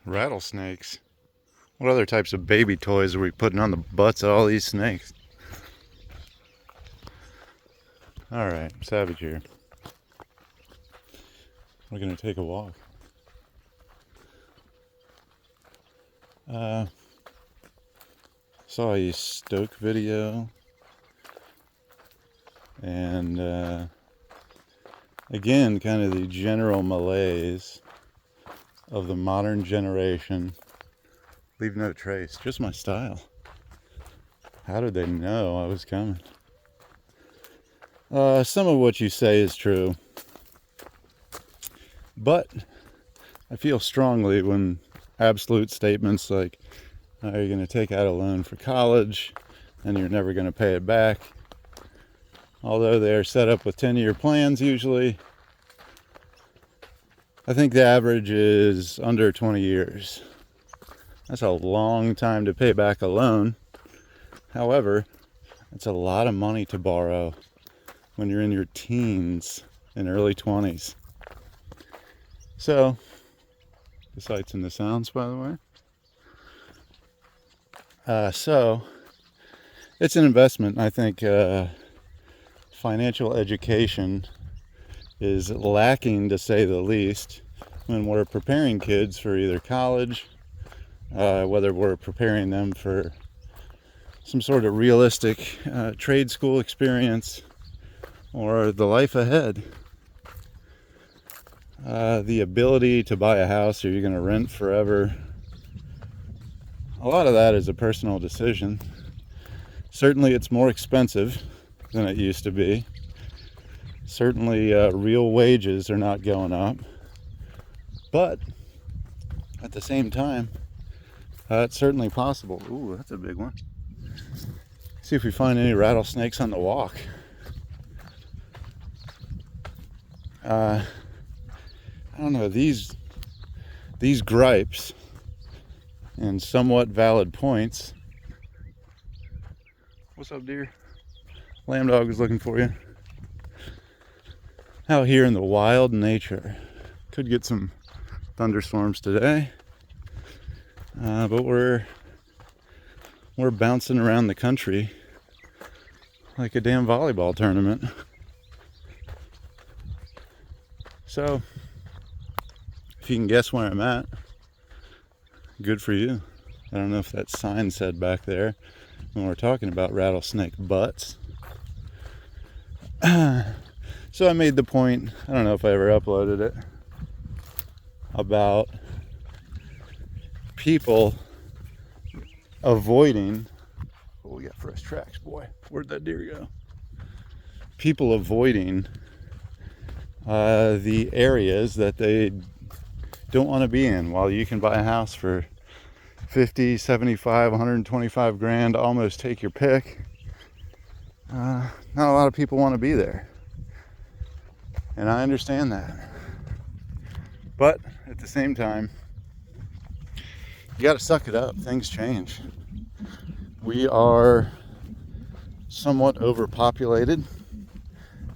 Rattlesnakes. What other types of baby toys are we putting on the butts of all these snakes? Alright, Savage here. We're gonna take a walk. Saw a Stoke video, and again, kind of the general malaise of the modern generation. Leave no trace, just my style. How did they know I was coming? Some of what you say is true, but I feel strongly when absolute statements like, you're going to take out a loan for college and you're never going to pay it back, although they're set up with 10-year plans usually. I think the average is under 20 years. That's a long time to pay back a loan. However, it's a lot of money to borrow when you're in your teens and early 20s. So, the sights and the sounds, by the way. So, it's an investment. I think financial education is lacking, to say the least, when we're preparing kids for either college, whether we're preparing them for some sort of realistic trade school experience or the life ahead. The ability to buy a house, or you're going to rent forever, a lot of that is a personal decision. Certainly it's more expensive than it used to be. Certainly real wages are not going up. But at the same time, it's certainly possible. Ooh, that's a big one. See if we find any rattlesnakes on the walk. I don't know, these gripes and somewhat valid points. What's up, dear? Lamb dog is looking for you. Out here in the wild nature. Could get some thunderstorms today. But we're bouncing around the country like a damn volleyball tournament. So, if you can guess where I'm at, good for you. I don't know if that sign said back there when we're talking about rattlesnake butts. So I made the point, I don't know if I ever uploaded it, about people avoiding, oh, we got fresh tracks, boy. Where'd that deer go? People avoiding the areas that they don't want to be in, while you can buy a house for 50, 75, 125 grand, almost take your pick. Not a lot of people want to be there. And I understand that. But at the same time, you got to suck it up. Things change. We are somewhat overpopulated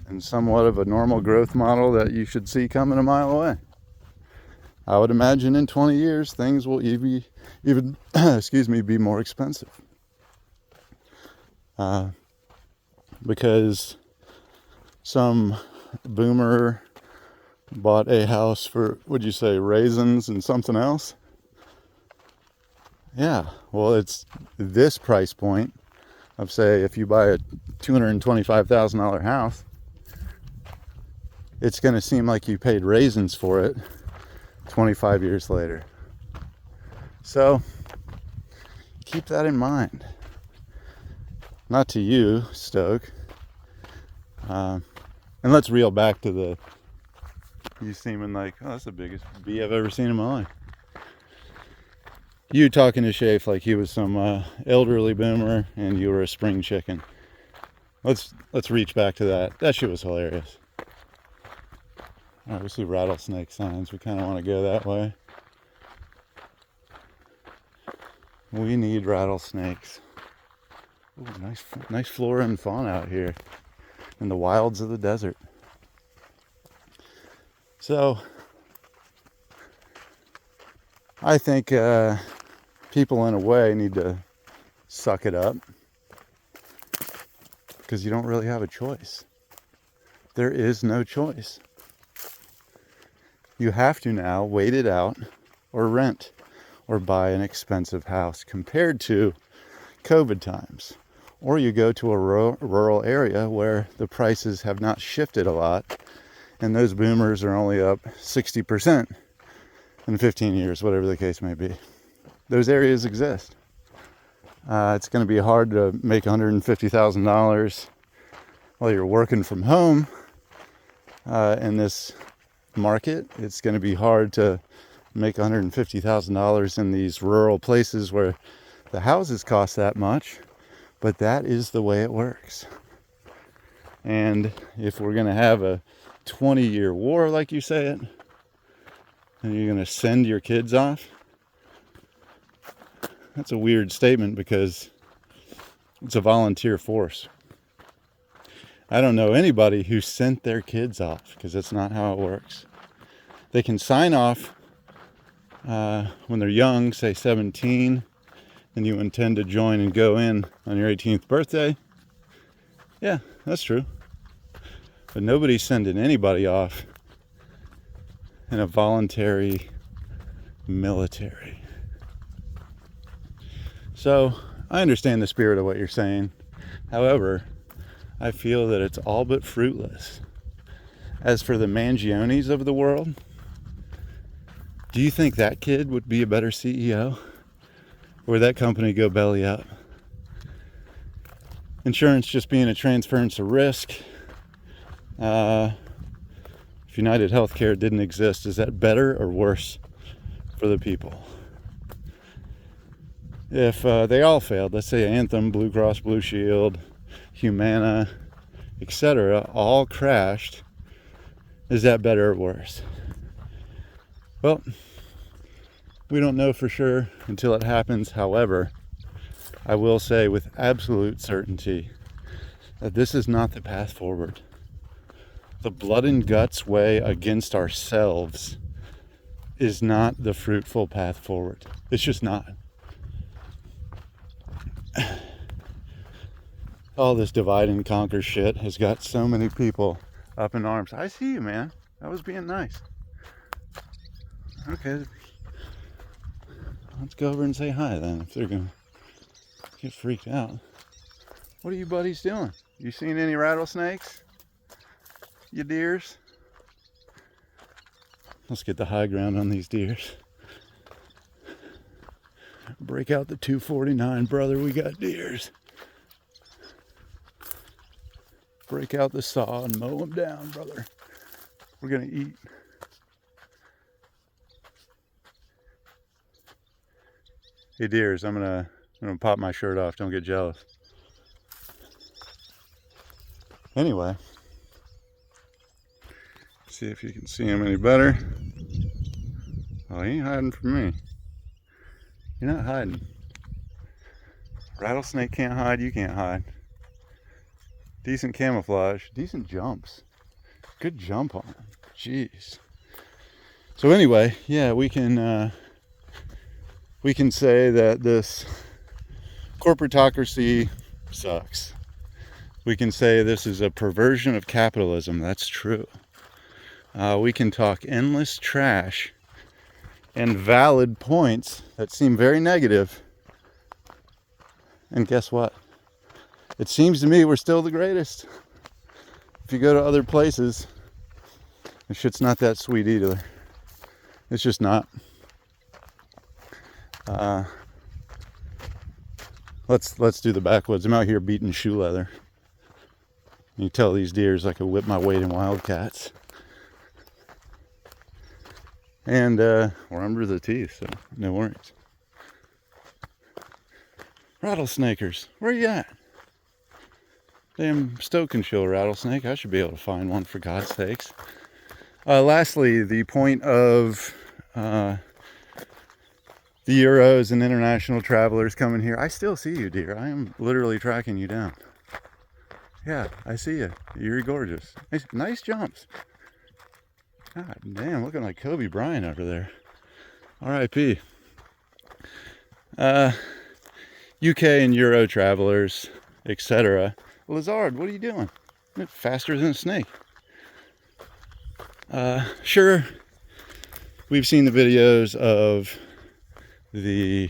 and somewhat of a normal growth model that you should see coming a mile away. I would imagine in 20 years, things will even be more expensive. Because some boomer bought a house for, would you say, raisins and something else? Yeah, well, it's this price point of, say, if you buy a $225,000 house, it's going to seem like you paid raisins for it 25 years later. So, keep that in mind. Not to you, Stoke. And let's reel back to the, you seeming like, oh, that's the biggest bee I've ever seen in my life. You talking to Shafe like he was some elderly boomer and you were a spring chicken. Let's reach back to that. That shit was hilarious. All right, we see rattlesnake signs. We kind of want to go that way. We need rattlesnakes. Ooh, nice flora and fauna out here in the wilds of the desert. So, I think people in a way need to suck it up, because you don't really have a choice. There is no choice. You have to now wait it out or rent or buy an expensive house compared to COVID times. Or you go to a rural area where the prices have not shifted a lot and those boomers are only up 60% in 15 years, whatever the case may be. Those areas exist. It's going to be hard to make $150,000 while you're working from home in this market. It's going to be hard to make $150,000 in these rural places where the houses cost that much, but that is the way it works. And if we're going to have a 20-year war, like you say it, and you're going to send your kids off, that's a weird statement because it's a volunteer force. I don't know anybody who sent their kids off, because that's not how it works. They can sign off when they're young, say 17, and you intend to join and go in on your 18th birthday. Yeah, that's true. But nobody's sending anybody off in a voluntary military. So I understand the spirit of what you're saying. However, I feel that it's all but fruitless. As for the Mangionis of the world, do you think that kid would be a better CEO? Or would that company go belly up? Insurance just being a transference of risk. If United Healthcare didn't exist, is that better or worse for the people? If they all failed, let's say Anthem, Blue Cross Blue Shield, Humana, etc., all crashed, is that better or worse? Well, we don't know for sure until it happens. However, I will say with absolute certainty that this is not the path forward. The blood and guts way against ourselves is not the fruitful path forward. It's just not. All this divide and conquer shit has got so many people up in arms. I see you, man. I was being nice. Okay. Let's go over and say hi then, if they're gonna get freaked out. What are you buddies doing? You seen any rattlesnakes? You deers? Let's get the high ground on these deers. Break out the 249, brother. We got deers. Break out the saw and mow them down, brother. We're gonna eat. Hey deers, I'm gonna pop my shirt off. Don't get jealous. Anyway, see if you can see him any better. Oh, he ain't hiding from me. You're not hiding. Rattlesnake can't hide, you can't hide. Decent camouflage, decent jumps. Good jump on him. Jeez. So anyway, yeah, we can say that this corporatocracy sucks. We can say this is a perversion of capitalism. That's true. We can talk endless trash and valid points that seem very negative. And guess what? It seems to me we're still the greatest. If you go to other places, the shit's not that sweet either. It's just not. Let's do the backwoods. I'm out here beating shoe leather. You tell these deers I could whip my weight in wildcats. And we're under the teeth, so no worries. Rattlesnakers, where you at? Damn stoke and chill rattlesnake. I should be able to find one, for God's sakes. Lastly, the point of the Euros and international travelers coming here. I still see you, dear. I am literally tracking you down. Yeah, I see you. You're gorgeous. Nice jumps. God damn, looking like Kobe Bryant over there. R.I.P. UK and Euro travelers, etc. Lazard, what are you doing? You're faster than a snake. Sure, we've seen the videos of the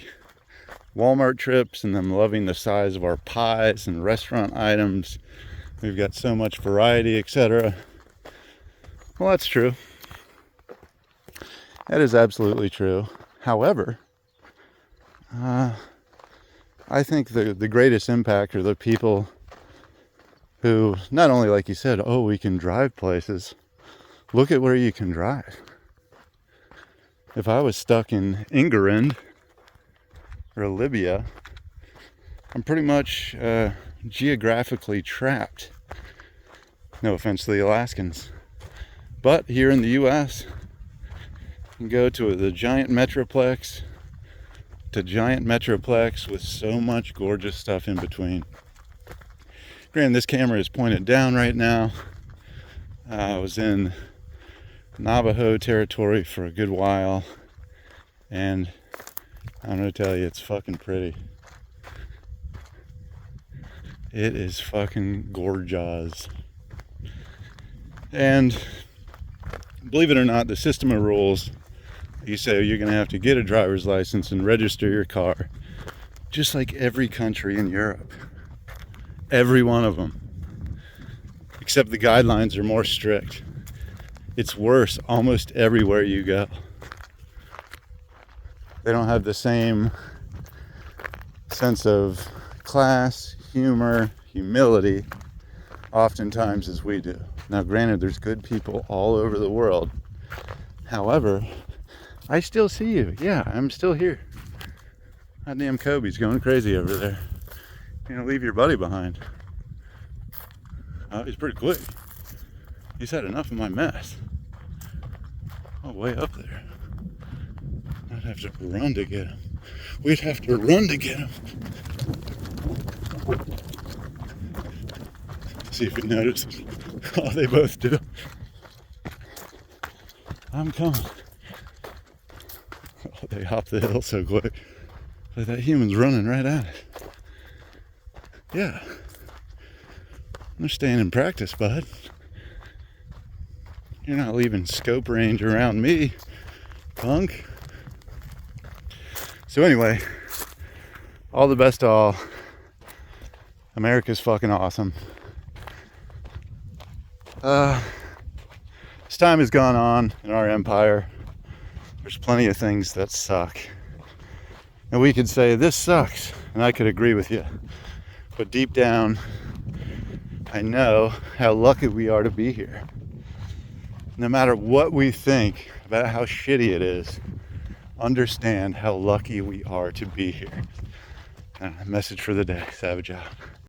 Walmart trips and them loving the size of our pies and restaurant items. We've got so much variety, etc. Well, that's true. That is absolutely true. However, I think the greatest impact are the people who not only, like you said, oh, we can drive places. Look at where you can drive. If I was stuck in Ingrid or Libya, I'm pretty much geographically trapped. No offense to the Alaskans. But here in the US, you can go to the giant metroplex to giant metroplex with so much gorgeous stuff in between. Granted, this camera is pointed down right now. I was in Navajo territory for a good while, and I'm gonna tell you, it's fucking pretty. It is fucking gorgeous. And believe it or not, the system of rules, you say you're gonna have to get a driver's license and register your car, just like every country in Europe. Every one of them. Except the guidelines are more strict. It's worse almost everywhere you go. They don't have the same sense of class, humor, humility, oftentimes as we do. Now, granted, there's good people all over the world. However, I still see you. Yeah, I'm still here. That damn Kobe's going crazy over there. You're gonna leave your buddy behind. Oh, he's pretty quick. He's had enough of my mess. Oh, way up there. I'd have to run to get him. We'd have to run to get him. See if he notices. Oh, they both do. I'm coming. Oh, they hop the hill so quick. But that human's running right at it. Yeah. They're staying in practice, bud. You're not leaving scope range around me, punk. So anyway, all the best to all. America's fucking awesome. As time has gone on in our empire, there's plenty of things that suck. And we could say, this sucks, and I could agree with you. But deep down, I know how lucky we are to be here. No matter what we think about how shitty it is, understand how lucky we are to be here. Message for the day, Savage out.